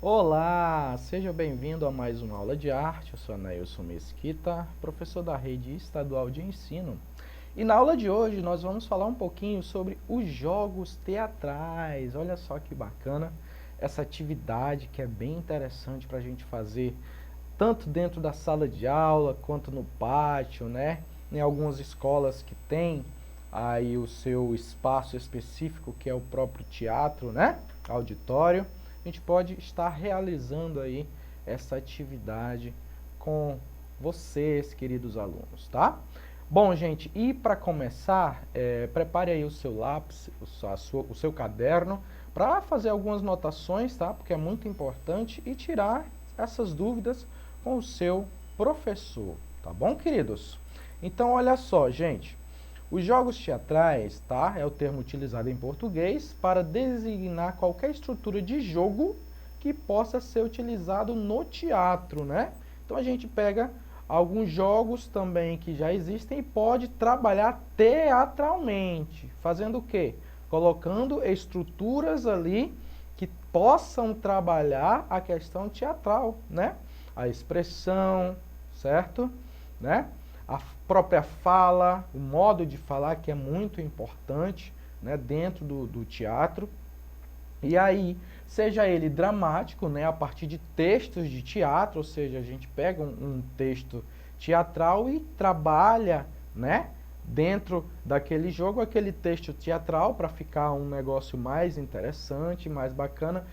Olá, seja bem-vindo a mais uma aula de arte. Eu sou Anailson Mesquita, professor da Rede Estadual de Ensino. E na aula de hoje nós vamos falar um pouquinho sobre os jogos teatrais. Olha só que bacana essa atividade que é bem interessante para a gente fazer tanto dentro da sala de aula quanto no pátio, né? Em algumas escolas que tem aí o seu espaço específico, que é o próprio teatro, né? Auditório. A gente pode estar realizando aí essa atividade com vocês, queridos alunos, tá? Bom, gente, e para começar, prepare aí o seu lápis, o seu caderno, para fazer algumas notações, tá? Porque é muito importante e tirar essas dúvidas com o seu professor, tá bom, queridos? Então, olha só, gente. Os jogos teatrais, tá? É o termo utilizado em português para designar qualquer estrutura de jogo que possa ser utilizado no teatro, né? Então a gente pega alguns jogos também que já existem e pode trabalhar teatralmente, fazendo o quê? Colocando estruturas ali que possam trabalhar a questão teatral, né? A expressão, certo? Né? A própria fala, o modo de falar que é muito importante, né, dentro do teatro. E aí, seja ele dramático, né, a partir de textos de teatro, ou seja, a gente pega um texto teatral e trabalha, né, dentro daquele jogo, aquele texto teatral para ficar um negócio mais interessante, mais bacana,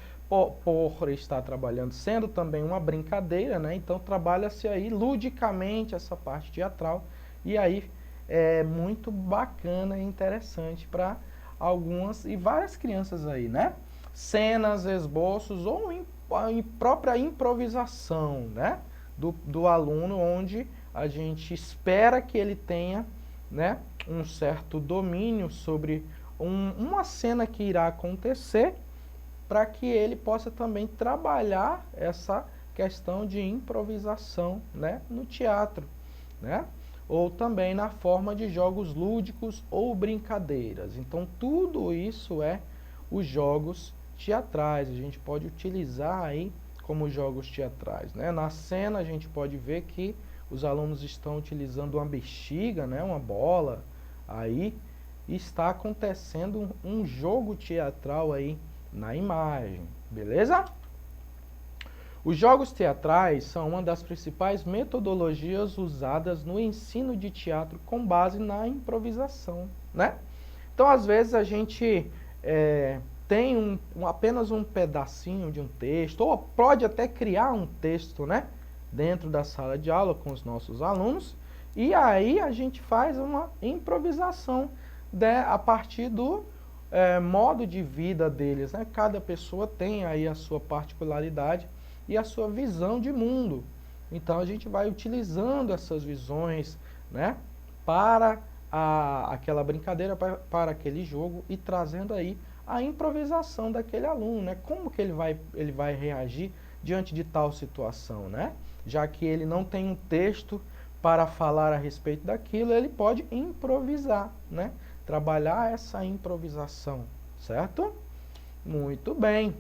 por estar trabalhando, sendo também uma brincadeira, né? Então trabalha-se aí ludicamente essa parte teatral e aí é muito bacana e interessante para algumas e várias crianças aí, né? Cenas, esboços ou em própria improvisação, né? Do aluno, onde a gente espera que ele tenha, né, um certo domínio sobre uma cena que irá acontecer, para que ele possa também trabalhar essa questão de improvisação, né, no teatro, né? Ou também na forma de jogos lúdicos ou brincadeiras. Então tudo isso é os jogos teatrais. A gente pode utilizar aí como jogos teatrais, né? Na cena a gente pode ver que os alunos estão utilizando uma bexiga, né, uma bola aí, e está acontecendo um jogo teatral aí na imagem, beleza? Os jogos teatrais são uma das principais metodologias usadas no ensino de teatro com base na improvisação, né? Então, às vezes, a gente tem apenas um pedacinho de um texto, ou pode até criar um texto, né, dentro da sala de aula com os nossos alunos, e aí a gente faz uma improvisação a partir do modo de vida deles, né? Cada pessoa tem aí a sua particularidade e a sua visão de mundo. Então a gente vai utilizando essas visões, né, para aquela brincadeira, para aquele jogo e trazendo aí a improvisação daquele aluno, né? Como que ele vai reagir diante de tal situação, né? Já que ele não tem um texto para falar a respeito daquilo, ele pode improvisar, né? Trabalhar essa improvisação, certo? Muito bem,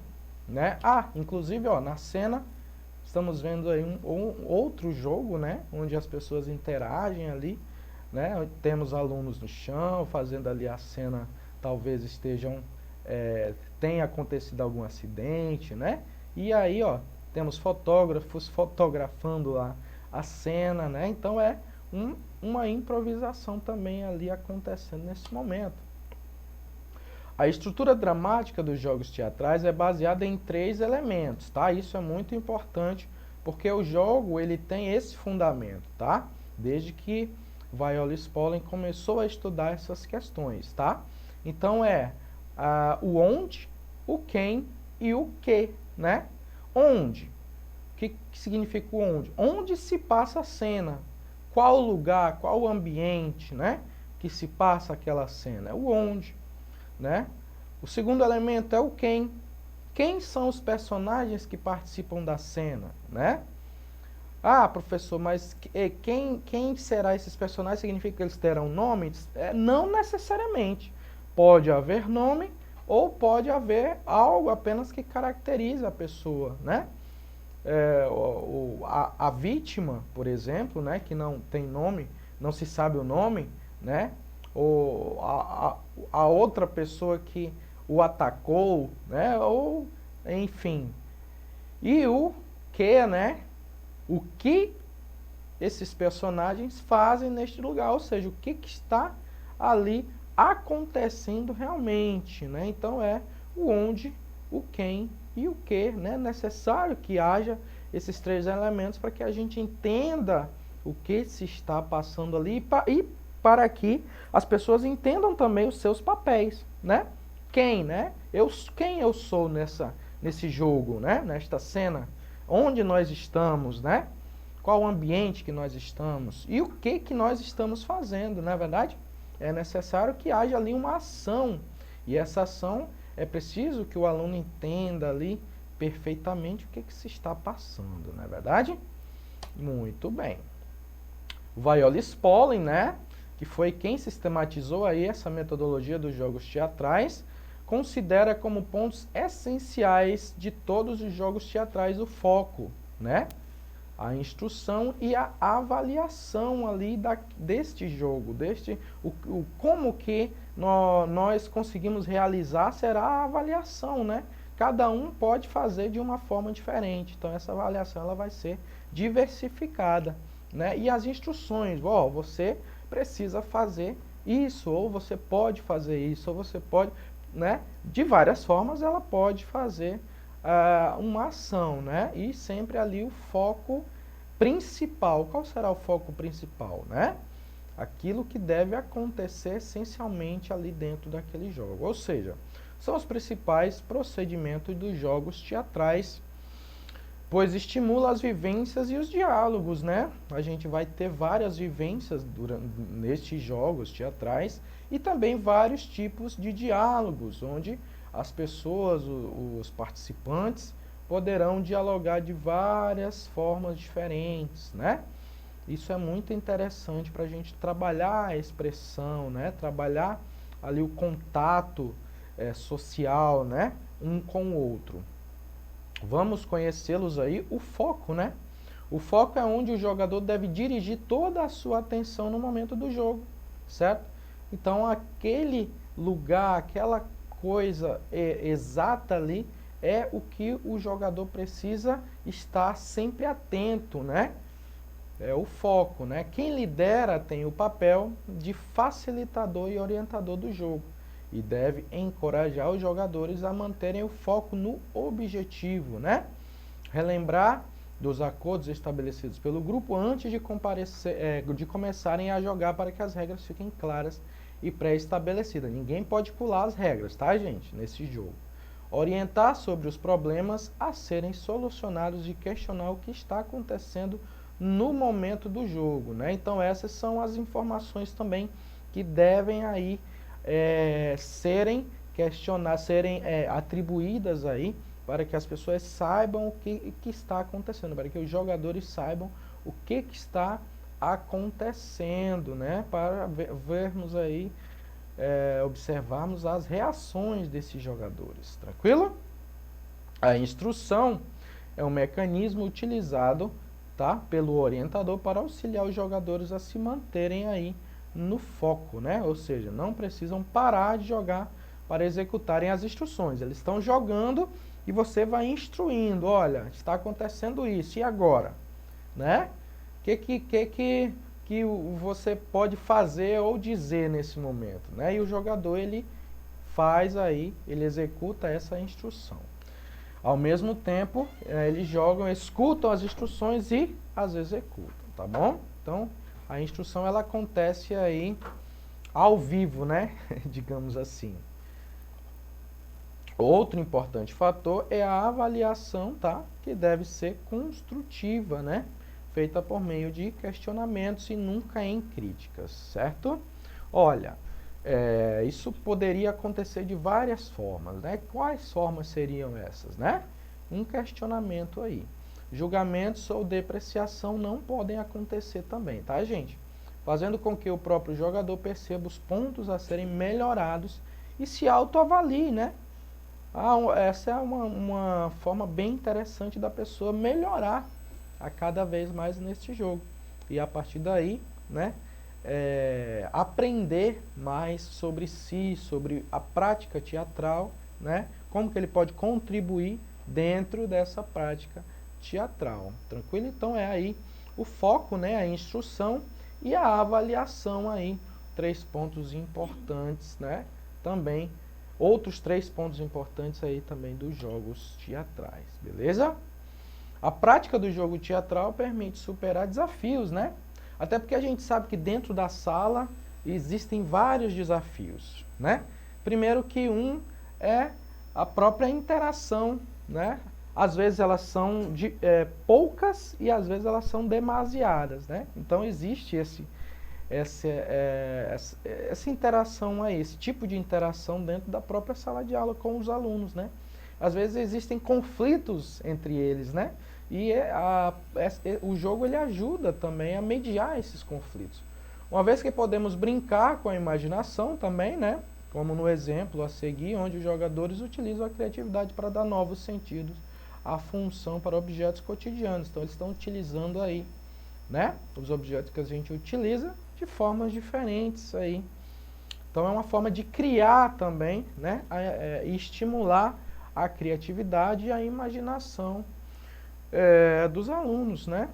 né? Inclusive, ó, na cena estamos vendo aí um outro jogo, né? Onde as pessoas interagem ali, né? Temos alunos no chão fazendo ali a cena, talvez tenha acontecido algum acidente, né? E aí, ó, temos fotógrafos fotografando a cena, né? Então é uma improvisação também ali acontecendo nesse momento. A estrutura dramática dos jogos teatrais é baseada em 3 elementos, tá? Isso é muito importante, porque o jogo ele tem esse fundamento, tá? Desde que Viola Spolin começou a estudar essas questões, tá? Então o onde, o quem e o que, né? Onde? O que significa o onde? Onde se passa a cena? Qual lugar, qual ambiente, né, que se passa aquela cena? É o onde, né? O segundo elemento é o quem. Quem são os personagens que participam da cena, né? Professor, mas quem será esses personagens? Significa que eles terão nomes? Não necessariamente. Pode haver nome ou pode haver algo apenas que caracteriza a pessoa, né? A vítima, por exemplo, né, que não tem nome, não se sabe o nome, né? Ou a outra pessoa que o atacou, né? Ou, enfim. E o que, né? O que esses personagens fazem neste lugar, ou seja, o que está ali acontecendo realmente, né? Então é o onde, o quem e o que, né? É necessário que haja esses três elementos para que a gente entenda o que se está passando ali e para que as pessoas entendam também os seus papéis, né? Quem, né? Quem eu sou nesse jogo, né? Nesta cena, onde nós estamos, né? Qual o ambiente que nós estamos e o que nós estamos fazendo, não é verdade? É necessário que haja ali uma ação, e essa ação é preciso que o aluno entenda ali perfeitamente o que se está passando, não é verdade? Muito bem. O Vaioli Spolin, né, que foi quem sistematizou aí essa metodologia dos jogos teatrais, considera como pontos essenciais de todos os jogos teatrais o foco, né? A instrução e a avaliação ali deste jogo, como que nós conseguimos realizar será a avaliação, né? Cada um pode fazer de uma forma diferente, então essa avaliação ela vai ser diversificada, né? E as instruções, você precisa fazer isso, ou você pode fazer isso, ou você pode, né? De várias formas ela pode fazer uma ação, né? E sempre ali o foco principal. Qual será o foco principal, né? Aquilo que deve acontecer essencialmente ali dentro daquele jogo. Ou seja, são os principais procedimentos dos jogos teatrais, pois estimula as vivências e os diálogos, né? A gente vai ter várias vivências nestes jogos teatrais e também vários tipos de diálogos, onde as pessoas, os participantes, poderão dialogar de várias formas diferentes, né? Isso é muito interessante para a gente trabalhar a expressão, né? Trabalhar ali o contato social, né? Um com o outro. Vamos conhecê-los aí, o foco, né? O foco é onde o jogador deve dirigir toda a sua atenção no momento do jogo, certo? Então, aquele lugar, aquela coisa exata ali, é o que o jogador precisa estar sempre atento, né? É o foco, né? Quem lidera tem o papel de facilitador e orientador do jogo e deve encorajar os jogadores a manterem o foco no objetivo, né? Relembrar dos acordos estabelecidos pelo grupo antes de começarem a jogar para que as regras fiquem claras e pré-estabelecidas. Ninguém pode pular as regras, tá, gente? Nesse jogo. Orientar sobre os problemas a serem solucionados e questionar o que está acontecendo no momento do jogo, né? Então essas são as informações também que devem aí serem atribuídas aí para que as pessoas saibam o que está acontecendo, para que os jogadores saibam o que está acontecendo, né? Para vermos aí, observarmos as reações desses jogadores, tranquilo? A instrução é um mecanismo utilizado, tá, pelo orientador para auxiliar os jogadores a se manterem aí no foco, né? Ou seja, não precisam parar de jogar para executarem as instruções. Eles estão jogando e você vai instruindo. Olha, está acontecendo isso, e agora? Né? Que você pode fazer ou dizer nesse momento, né? E o jogador, ele faz aí, ele executa essa instrução. Ao mesmo tempo, eles jogam, escutam as instruções e as executam, tá bom? Então, a instrução ela acontece aí ao vivo, né? Digamos assim. Outro importante fator é a avaliação, tá? Que deve ser construtiva, né? Feita por meio de questionamentos e nunca em críticas, certo? Olha, isso poderia acontecer de várias formas, né? Quais formas seriam essas, né? Um questionamento aí. Julgamentos ou depreciação não podem acontecer também, tá, gente? Fazendo com que o próprio jogador perceba os pontos a serem melhorados e se autoavalie, né? Essa é uma forma bem interessante da pessoa melhorar a cada vez mais neste jogo. E a partir daí, né, aprender mais sobre si, sobre a prática teatral, né, como que ele pode contribuir dentro dessa prática teatral. Tranquilo? Então é aí o foco, né, a instrução e a avaliação aí, 3 pontos importantes, né, também. Outros 3 pontos importantes aí também dos jogos teatrais, beleza? A prática do jogo teatral permite superar desafios, né? Até porque a gente sabe que dentro da sala existem vários desafios, né? Primeiro que é a própria interação, né? Às vezes elas são poucas e às vezes elas são demasiadas, né? Então existe essa interação aí, esse tipo de interação dentro da própria sala de aula com os alunos, né? Às vezes existem conflitos entre eles, né? E o jogo ele ajuda também a mediar esses conflitos. Uma vez que podemos brincar com a imaginação também, né? Como no exemplo a seguir, onde os jogadores utilizam a criatividade para dar novos sentidos à função para objetos cotidianos. Então eles estão utilizando aí, né, os objetos que a gente utiliza de formas diferentes aí. Então é uma forma de criar também, né, e estimular a criatividade e a imaginação dos alunos, né?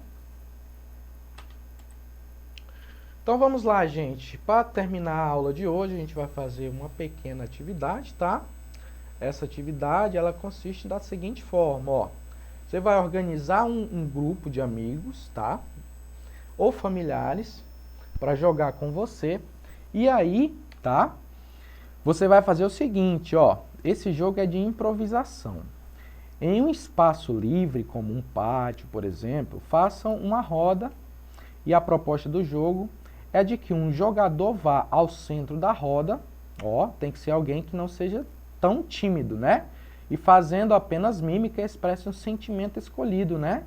Então vamos lá, gente. Para terminar a aula de hoje, a gente vai fazer uma pequena atividade, tá? Essa atividade, ela consiste da seguinte forma, ó. Você vai organizar um grupo de amigos, tá? Ou familiares, para jogar com você. E aí, tá? Você vai fazer o seguinte, ó. Esse jogo é de improvisação. Em um espaço livre, como um pátio, por exemplo, façam uma roda e a proposta do jogo é de que um jogador vá ao centro da roda, ó, tem que ser alguém que não seja tão tímido, né? E fazendo apenas mímica, expresse um sentimento escolhido, né?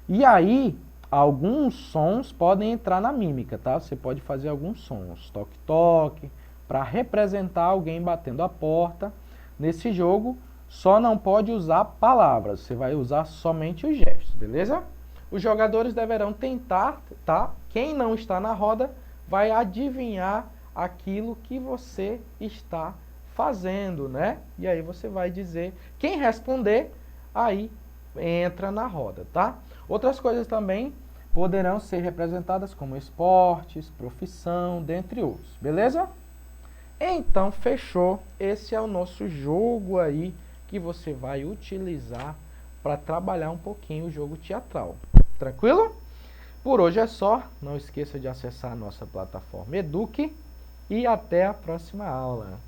E aí, alguns sons podem entrar na mímica, tá? Você pode fazer alguns sons, toque-toque, para representar alguém batendo a porta. Nesse jogo, só não pode usar palavras, você vai usar somente os gestos, beleza? Os jogadores deverão tentar, tá? Quem não está na roda vai adivinhar aquilo que você está fazendo, né? E aí você vai dizer, quem responder, aí entra na roda, tá? Outras coisas também poderão ser representadas como esportes, profissão, dentre outros, beleza? Então, fechou. Esse é o nosso jogo aí que você vai utilizar para trabalhar um pouquinho o jogo teatral. Tranquilo? Por hoje é só. Não esqueça de acessar a nossa plataforma Eduque e até a próxima aula.